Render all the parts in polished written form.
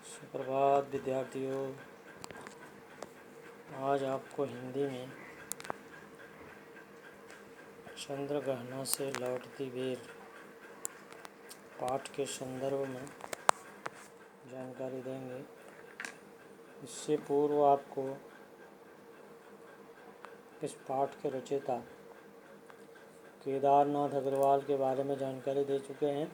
सुप्रभात विद्यार्थियों। आज आपको हिंदी में चंद्रग्रहण से लौटती बेर पाठ के संदर्भ में जानकारी देंगे। इससे पूर्व आपको इस पाठ के रचयिता केदारनाथ अग्रवाल के बारे में जानकारी दे चुके हैं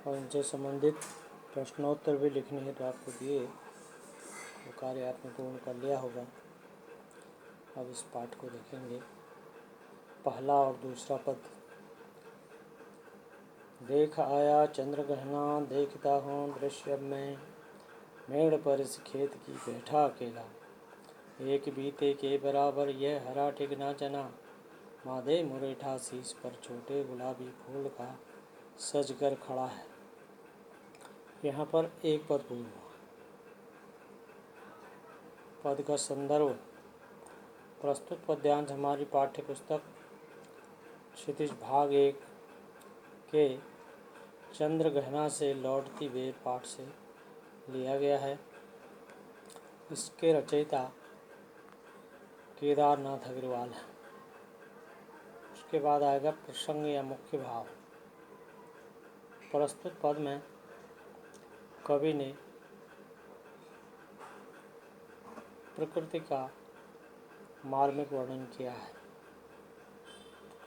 और इनसे संबंधित प्रश्नोत्तर भी लिखने हैं तो आपको दिए, वो कार्य आपने पूर्ण कर लिया होगा। अब इस पाठ को देखेंगे। पहला और दूसरा पद। देख आया चंद्रग्रहण देखता हूँ दृश्य में, मेड़ पर इस खेत की बैठा अकेला। एक बीते के बराबर यह हरा टिकना चना, माधे मुरेठा शीश पर छोटे गुलाबी फूल का सज कर खड़ा है। यहाँ पर एक पद पूर्ण हुआ। पद का संदर्भ। प्रस्तुत पद्यांश हमारी पाठ्य पुस्तक क्षितिज भाग 1 के चंद्रग्रहण से लौटती बेर पाठ से लिया गया है। इसके रचयिता केदारनाथ अग्रवाल है। उसके बाद आएगा प्रसंग या मुख्य भाव। प्रस्तुत पद में कवि ने प्रकृति का मार्मिक वर्णन किया है।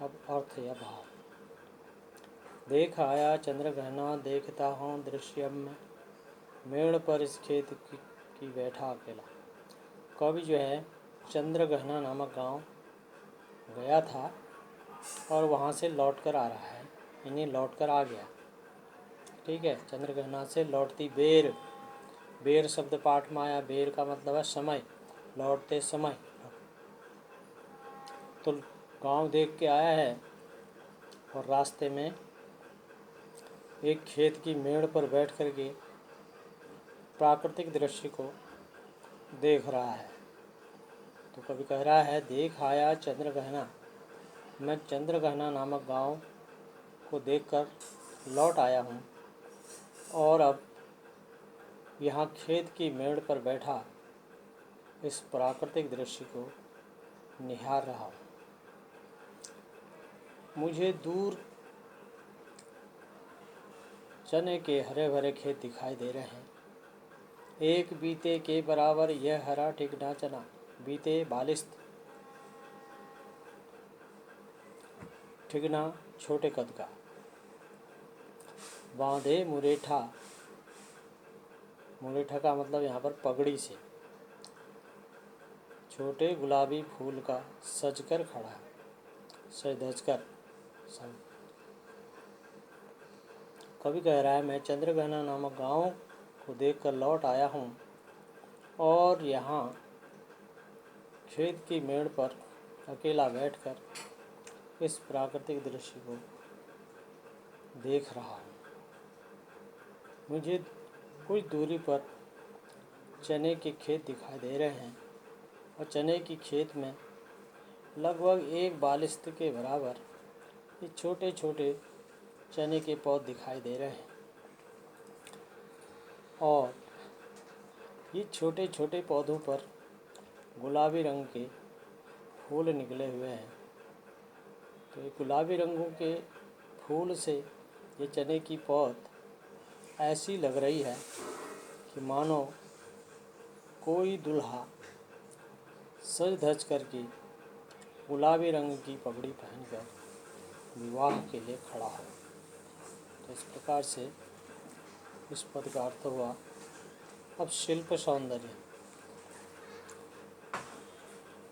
अब अर्थ या भाव। देख आया चंद्रग्रहण देखता हूँ दृश्य में, मेड़ पर इस खेत की बैठा अकेला। कवि जो है चंद्रग्रहण नामक गांव गया था और वहाँ से लौट कर आ रहा है, यानी लौट कर आ गया। ठीक है। चंद्रग्रहण से लौटती बेर। बेर शब्द पाठ में आया। बेर का मतलब है समय, लौटते समय। तो गांव देख के आया है और रास्ते में एक खेत की मेड़ पर बैठ कर के प्राकृतिक दृश्य को देख रहा है। तो कभी कह रहा है देख आया चंद्रग्रहण, मैं चंद्रग्रहण नामक गांव को देखकर लौट आया हूँ और अब यहाँ खेत की मेड़ पर बैठा इस प्राकृतिक दृश्य को निहार रहा हूँ। मुझे दूर चने के हरे भरे खेत दिखाई दे रहे हैं। एक बीते के बराबर यह हरा टिकना चना, बीते बालिस्त, ठिगना छोटे कद का, बांधे मुरेठा, मुरेठा का मतलब यहाँ पर पगड़ी से, छोटे गुलाबी फूल का सजकर खड़ा है, सज धज कर। कवि कह रहा है मैं चंद्रग्रहण नामक गांव को देखकर लौट आया हूँ और यहाँ खेत की मेड़ पर अकेला बैठकर इस प्राकृतिक दृश्य को देख रहा हूँ। मुझे कुछ दूरी पर चने के खेत दिखाई दे रहे हैं और चने की खेत में लगभग एक बालिस्त के बराबर ये छोटे छोटे चने के पौध दिखाई दे रहे हैं और ये छोटे छोटे पौधों पर गुलाबी रंग के फूल निकले हुए हैं। तो ये गुलाबी रंगों के फूल से ये चने की पौध ऐसी लग रही है कि मानो कोई दूल्हा सज धज करके गुलाबी रंग की पगड़ी पहनकर विवाह के लिए खड़ा हो। तो इस प्रकार से इस पद का अर्थ हुआ। अब शिल्प सौंदर्य।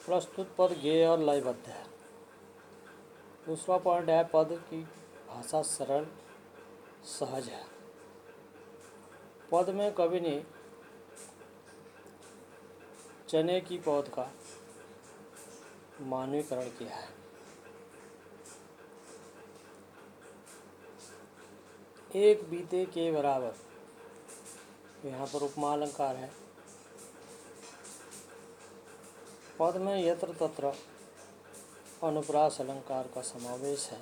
प्रस्तुत पद गेय और लयबद्ध है। दूसरा पॉइंट है पद की भाषा सरल सहज है। पद में कवि ने चने की पौध का मानवीकरण किया है। एक बीते के बराबर, यहाँ पर उपमा अलंकार है। पद में यत्र तत्र अनुप्रास अलंकार का समावेश है।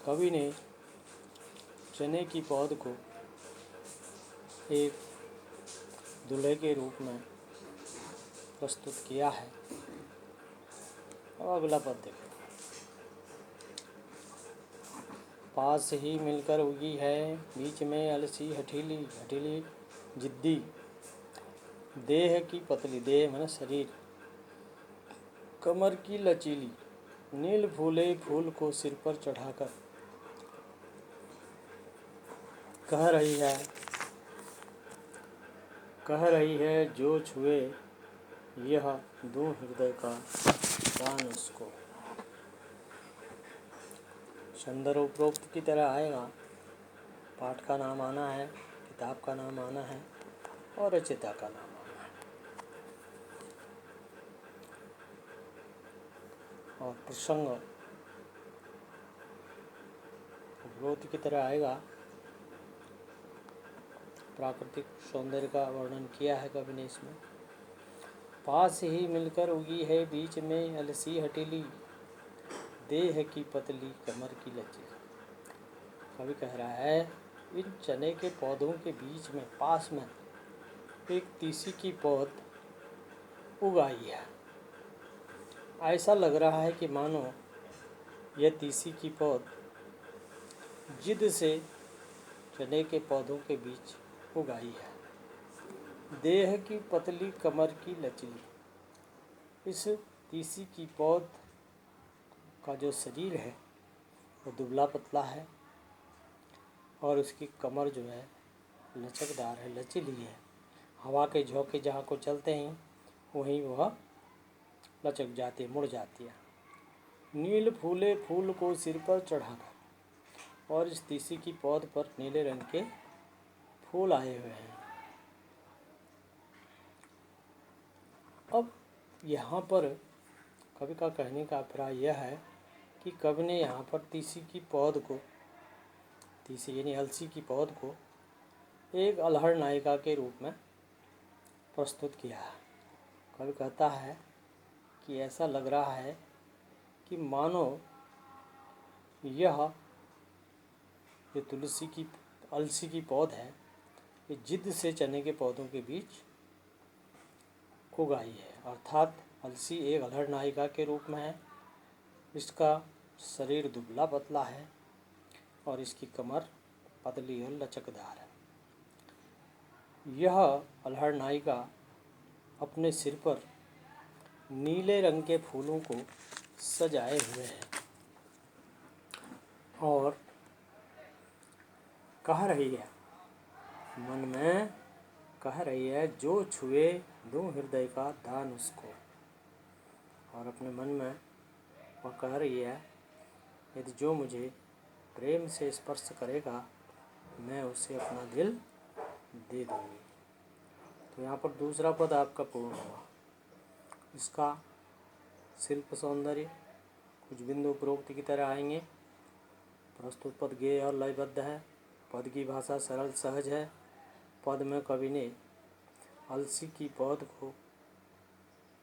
कवि ने चने की पौध को एक दूल्हे के रूप में प्रस्तुत किया है। अब अगला पद देखो। पास ही मिलकर उगी है, बीच में अलसी हठीली, हठीली जिद्दी, देह की पतली, देह माने शरीर, कमर की लचीली, नील फूले फूल को सिर पर चढ़ाकर कह रही है जो छुए यह दूं हृदय का दान उसको। संदर्भ उपरोक्त की तरह आएगा। पाठ का नाम आना है, किताब का नाम आना है और रचयिता का नाम आना है। और प्रसंग उपरोक्त की तरह आएगा। प्राकृतिक सौंदर्य का वर्णन किया है कवि ने इसमें। पास ही मिलकर उगी है, बीच में अलसी हटीली, देह की पतली, कमर की लचीली। कवि कह रहा है इन चने के पौधों के बीच में, पास में एक तीसी की पौध उगाई है। ऐसा लग रहा है कि मानो यह तीसी की पौध जिद से चने के पौधों के बीच उगाई है। देह की पतली, कमर की लचीली। इस तीसी की पौध का जो शरीर है वो दुबला पतला है और उसकी कमर जो है लचकदार है, लचीली है। हवा के झोंके जहाँ को चलते हैं वहीं वह लचक जाती है, मुड़ जाती है। नील फूले फूल को सिर पर चढ़ाकर, और इस तीसी की पौध पर नीले रंग के फूल आए हुए हैं। अब यहाँ पर कवि का कहने का अभिप्राय यह है कि कवि ने यहाँ पर तीसी की पौध को, तीसी यानी अलसी की पौध को एक अल्हड़ नायिका के रूप में प्रस्तुत किया है। कवि कहता है कि ऐसा लग रहा है कि मानो यह तुलसी की, अलसी की पौध है, ये जिद से चने के पौधों के बीच उगाई है। अर्थात अलसी एक अल्हड़ नायिका के रूप में है, इसका शरीर दुबला पतला है और इसकी कमर पतली और लचकदार है। यह अल्हड़ नायिका अपने सिर पर नीले रंग के फूलों को सजाए हुए है और कह रही है, मन में कह रही है जो छुए दूं हृदय का दान उसको। और अपने मन में वह कह रही है यदि जो मुझे प्रेम से स्पर्श करेगा मैं उसे अपना दिल दे दूँगी। तो यहाँ पर दूसरा पद आपका पूर्ण हुआ। इसका शिल्प सौंदर्य कुछ बिंदु उपरोक्त की तरह आएंगे। प्रस्तुत पद गेय और लयबद्ध है। पद की भाषा सरल सहज है। पद में कवि ने अलसी की पौध को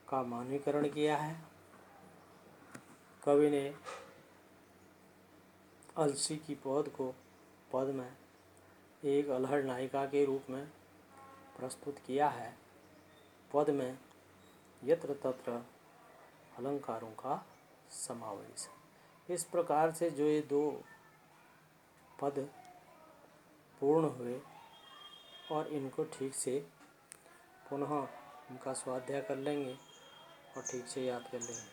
का मानवीकरण किया है। कवि ने अलसी की पौध को पद में एक अल्हड़ नायिका के रूप में प्रस्तुत किया है। पद में यत्र तत्र अलंकारों का समावेश है। इस प्रकार से जो ये दो पद पूर्ण हुए और इनको ठीक से पुनः इनका स्वाध्याय कर लेंगे और ठीक से याद कर लेंगे।